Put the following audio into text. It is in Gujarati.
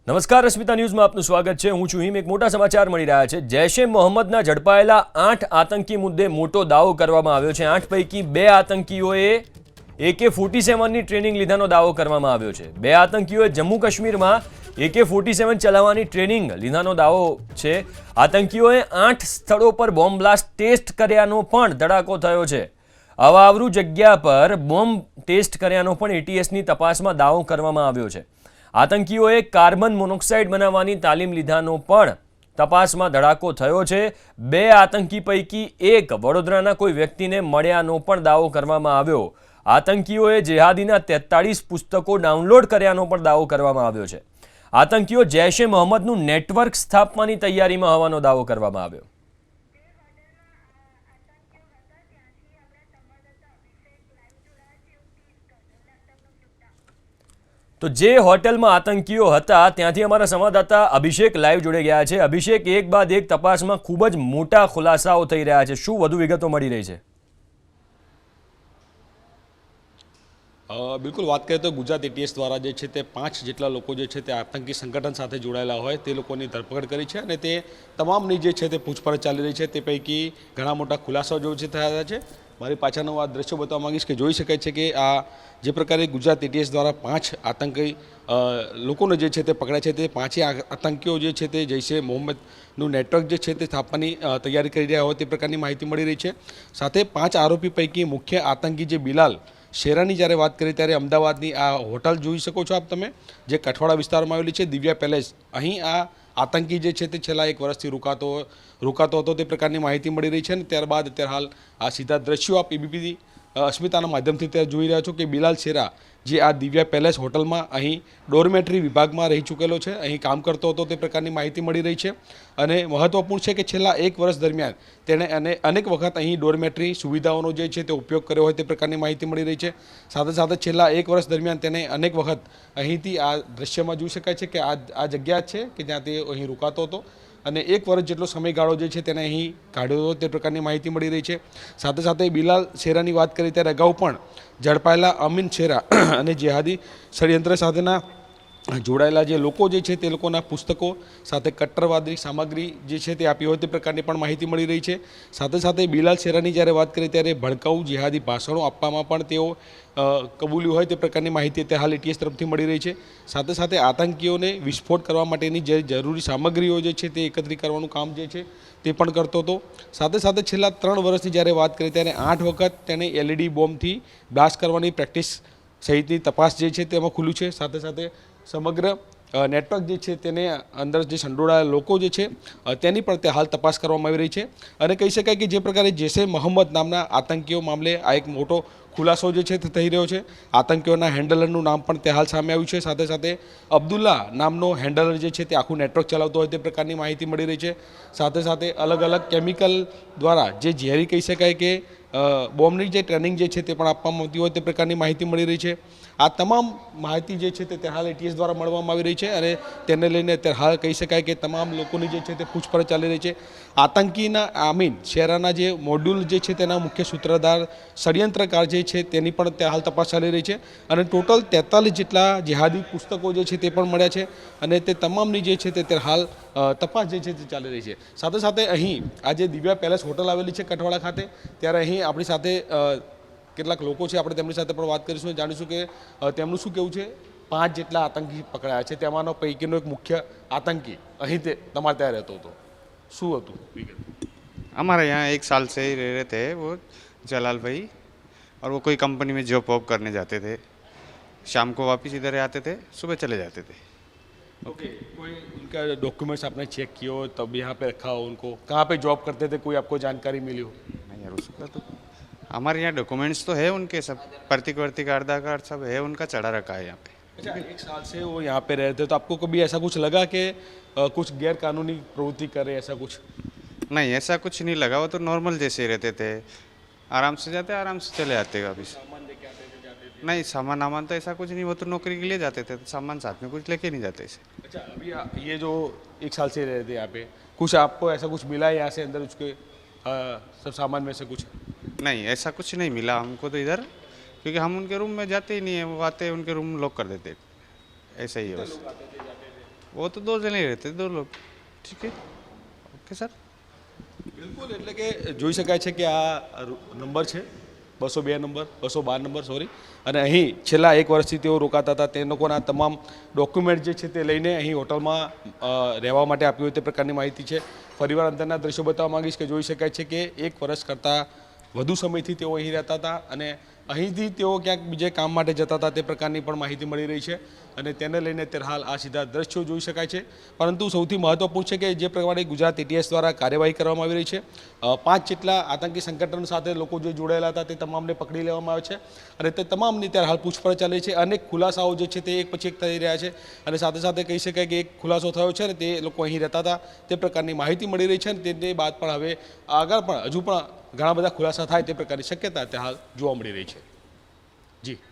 નમસ્કાર, અસ્મિતા ન્યૂઝમાં આપનું સ્વાગત છે. હું છું હિમ. એક મોટા સમાચાર મળી રહ્યા છે. જૈશ એ મોહમ્મદના ઝડપાયેલા 8 આતંકી મુદ્દે મોટો દાવો કરવામાં આવ્યો છે. 8 પૈકી 2 આતંકીઓએ AK-47ની ટ્રેનિંગ લીધાનો દાવો કરવામાં આવ્યો છે. 2 આતંકીઓએ જમ્મુ કાશ્મીરમાં AK-47 ચલાવવાની ટ્રેનિંગ લીધાનો દાવો છે. આતંકીઓએ 8 સ્થળો પર બોમ્બ બ્લાસ્ટ ટેસ્ટ કર્યાનો પણ ધડાકો થયો છે. અવાવરૂ જગ્યા પર બોમ્બ ટેસ્ટ કર્યાનો પણ ATSની તપાસમાં દાવો કરવામાં આવ્યો છે. આતંકીઓએ કાર્બન મોનોક્સાઇડ બનાવવાની તાલીમ લીધાનો પણ તપાસમાં ધડાકો થયો છે. 2 આતંકી પૈકી 1 વડોદરાના કોઈ વ્યક્તિને મળ્યાનો પણ દાવો કરવામાં આવ્યો. આતંકીઓએ જેહાદીના 43 પુસ્તકો ડાઉનલોડ કર્યાનો પણ દાવો કરવામાં આવ્યો છે. આતંકીઓ જૈશ એ મોહમ્મદનું નેટવર્ક સ્થાપવાની તૈયારીમાં હોવાનો દાવો કરવામાં આવ્યો. તો જે હોટલમાં આતંકીઓ હતા ત્યાંથી અમારા સંવાદદાતા અભિષેક લાઈવ જોડે ગયા છે. અભિષેક, એક બાદ એક તપાસમાં ખૂબ જ મોટા ખુલાસાઓ થઈ રહ્યા છે. શું વધુ વિગતો મળી રહી છે? બિલકુલ વાત કરીએ તો ગુજરાત ATS દ્વારા જે છે તે 5 જેટલા લોકો જે છે તે આતંકી સંગઠન સાથે જોડાયેલા હોય તે લોકોની ધરપકડ કરી છે અને તે તમામની જે છે તે પૂછપરછ ચાલી રહી છે. તે પૈકી ઘણા મોટા ખુલાસાઓ જો છે થયા છે. મારી પાછળનું આ દ્રશ્યો બતાવવા માંગીશ કે જોઈ શકાય છે કે આ જે પ્રકારે ગુજરાત ATS દ્વારા 5 આતંકી લોકોને જે છે તે પકડ્યા છે. તે 5 આતંકીઓ જે છે તે જૈશ એ મોહમ્મદનું નેટવર્ક જે છે તે સ્થાપવાની તૈયારી કરી રહ્યા હોય તે પ્રકારની માહિતી મળી રહી છે. સાથે 5 આરોપી પૈકી મુખ્ય આતંકી જે બિલાલ શેરાની જ્યારે વાત કરી ત્યારે અમદાવાદની આ હોટલ જોઈ શકો છો આપ તમે, જે કઠવાડા વિસ્તારમાં આવેલી છે, દિવ્યા પેલેસ. અહીં આ આતંકી જે છે તે છેલ્લા 1 વર્ષથી રોકાતો હતો તે પ્રકારની માહિતી મળી રહી છે. અને ત્યારબાદ અત્યારે હાલ આ સીધા દ્રશ્યો આપ ABP અસ્મિતાના માધ્યમથી ત્યારે જોઈ રહ્યા છો કે બિલાલ શેરા જે આ દિવ્યા પેલેસ હોટલમાં અહીં ડોર્મેટરી વિભાગમાં રહી ચૂકેલો છે, અહીં કામ કરતો હતો તે પ્રકારની માહિતી મળી રહી છે. અને મહત્વપૂર્ણ છે કે છેલ્લા 1 વર્ષ દરમિયાન તેણે અનેક વખત અહીં ડોર્મેટરી સુવિધાઓનો જે છે તે ઉપયોગ કર્યો હોય તે પ્રકારની માહિતી મળી રહી છે. સાથે સાથે છેલ્લા 1 વર્ષ દરમિયાન તેણે અનેક વખત અહીંથી આ દ્રશ્યમાં જોઈ શકાય છે કે આ જગ્યા છે કે જ્યાં તે અહીં રોકાતો હતો અને 1 વર્ષ જેટલો સમયગાળો જે છે તેને અહીં કાઢ્યો હતો તે પ્રકારની માહિતી મળી રહી છે. સાથે સાથે બિલાલ શેરાની વાત કરી ત્યારે અગાઉ પણ ઝડપાયેલા અમીન શેરા અને જેહાદી ષડયંત્ર સાથેના જોડાયેલા જે લોકો જે છે તે લોકોના પુસ્તકો સાથે કટ્ટરવાદી સામગ્રી જે છે તે આપી હોય તે પ્રકારની પણ માહિતી મળી રહી છે. સાથે સાથે બિલાલ શેરાની જ્યારે વાત કરીએ ત્યારે ભડકાઉ જેહાદી ભાષણો આપવામાં પણ તેઓ કબૂલ્યું હોય તે પ્રકારની માહિતી અત્યારે હાલ ATS તરફથી મળી રહી છે. સાથે સાથે આતંકીઓને વિસ્ફોટ કરવા માટેની જે જરૂરી સામગ્રીઓ જે છે તે એકત્રિત કરવાનું કામ જે છે તે પણ કરતો હતો. સાથે સાથે છેલ્લા 3 વર્ષની જ્યારે વાત કરીએ ત્યારે 8 વખત તેને LED બોમ્બથી બ્લાસ્ટ કરવાની પ્રેક્ટિસ સહિતની તપાસ જે છે તેમાં ખુલ્યું છે. સાથે સાથે સમગ્ર નેટવર્ક જે છે તેને અંદર જે સંડોવાયેલા લોકો જે છે તેની પણ તે હાલ તપાસ કરવામાં આવી રહી છે. અને કહી શકાય કે જે પ્રકારે જૈશ એ મોહમ્મદ નામના આતંકીઓ મામલે આ એક મોટો ખુલાસો જે છે તે થઈ રહ્યો છે. આતંકીઓના હેન્ડલરનું નામ પણ તે હાલ સામે આવ્યું છે. સાથે સાથે અબ્દુલ્લા નામનો હેન્ડલર જે છે તે આખું નેટવર્ક ચલાવતો હોય તે પ્રકારની માહિતી મળી રહી છે. સાથે સાથે અલગ અલગ કેમિકલ દ્વારા જે ઝેરી કહી શકાય કે બોમ્બની જે ટ્રેનિંગ જે છે તે પણ આપવામાં આવતી હોય તે પ્રકારની માહિતી મળી રહી છે. આ તમામ માહિતી જે છે તે હાલ ATS દ્વારા મળવામાં આવી રહી છે અને તેને લઈને અત્યારે હાલ કહી શકાય કે તમામ લોકોની જે છે તે પૂછપરછ ચાલી રહી છે. આતંકીના અમીન શેરાના જે મોડ્યુલ જે છે તેના મુખ્ય સૂત્રધાર ષડયંત્રકાર જે છે તેની પણ ત્યાં હાલ તપાસ ચાલી રહી છે. અને ટોટલ 43 જેટલા જેહાદી પુસ્તકો જે છે તે પણ મળ્યા છે અને તે તમામની જે છે તે હાલ તપાસ જે છે તે ચાલી રહી છે. સાથે સાથે અહીં આ જે દિવ્યા પેલેસ હોટલ આવેલી છે કઠવાડા ખાતે, ત્યારે અહીં આપણી સાથે કેટલાક લોકો છે, આપણે તેમની સાથે પણ વાત કરીશું, જાણીશું કે તેમનું શું કહેવું છે. 5 જેટલા આતંકી પકડાયા છે, તેમાંનો પૈકીનો એક મુખ્ય આતંકી અહીં તે તમારે ત્યાં રહેતો હતો. શું હતું વિગત? हमारे यहाँ 1 साल से ही रह रहे थे वो जलाल भाई, और वो कोई कंपनी में जॉब वॉब करने जाते थे. शाम को वापस इधर आते थे, सुबह चले जाते थे. ओके, कोई उनका डॉक्यूमेंट्स आपने चेक किया हो तब यहाँ पे रखा हो उनको? कहाँ पे जॉब करते थे, कोई आपको जानकारी मिली हो? नहीं यार, उसका तो हमारे यहाँ डॉक्यूमेंट्स तो है उनके, सब प्रतीक वर्तिक आधार कार्ड सब है उनका, चढ़ा रखा है यहाँ पे. अच्छा, 1 साल से वो यहाँ पे रहते तो आपको कभी ऐसा कुछ लगा कि कुछ गैर कानूनी प्रवृत्ति करे, ऐसा कुछ? नहीं, ऐसा कुछ नहीं लगा. वो तो नॉर्मल जैसे रहते थे, आराम से जाते आराम से चले जाते वापिस. नहीं, सामान वामान तो ऐसा कुछ नहीं, वो तो नौकरी के लिए जाते थे तो सामान साथ में कुछ लेके नहीं जाते इसे. अच्छा, अभी ये जो 1 साल से रहते यहाँ पे, कुछ आपको ऐसा कुछ मिला है यहाँ से अंदर उसके सब सामान में से कुछ? नहीं, ऐसा कुछ नहीं मिला हमको तो इधर, क्योंकि हम उनके रूम में जाते ही नहीं है. वो आते उनके रूम लॉक कर देते, ऐसा ही है बस. वो तो 2 जने ही रहते, 2 लोग। ठीक है, ओके सर। બિલકુલ, એટલે કે જોઈ શકાય છે કે આ નંબર છે 202 નંબર, 212 નંબર સોરી, અને અહીં છેલ્લા 1 વર્ષથી તેઓ રોકાતા હતા. તે લોકોના તમામ ડોક્યુમેન્ટ જે છે તે લઈને અહીં હોટલમાં રહેવા માટે આપ્યું હોય તે પ્રકારની માહિતી છે. ફરીવાર અંદરના દ્રશ્યો બતાવવા માંગીશ કે જોઈ શકાય છે કે 1 વર્ષ કરતાં વધુ સમયથી તેઓ અહીં રહેતા હતા અને અહીંથી તેઓ ક્યાંક બીજે કામ માટે જતા હતા તે પ્રકારની પણ માહિતી મળી રહી છે અને તેને લઈને અત્યારે હાલ આ સીધા દ્રશ્યો જોઈ શકાય છે. પરંતુ સૌથી મહત્વપૂર્ણ છે કે જે પ્રમાણે ગુજરાત એટીએસ દ્વારા કાર્યવાહી કરવામાં આવી રહી છે, 5 જેટલા આતંકી સંગઠન સાથે લોકો જે જોડાયેલા હતા તે તમામને પકડી લેવામાં આવે છે અને તે તમામની અત્યારે હાલ પૂછપરછ ચાલે છે. અનેક ખુલાસાઓ જે છે તે એક પછી એક થઈ રહ્યા છે અને સાથે સાથે કહી શકાય કે એક ખુલાસો થયો છે ને તે લોકો અહીં રહેતા હતા તે પ્રકારની માહિતી મળી રહી છે અને તે બાદ પણ હવે આગળ પણ હજુ પણ ઘણા બધા ખુલાસા થાય તે પ્રકારની શક્યતા અત્યારે હાલ જોવા મળી રહી છે. જી.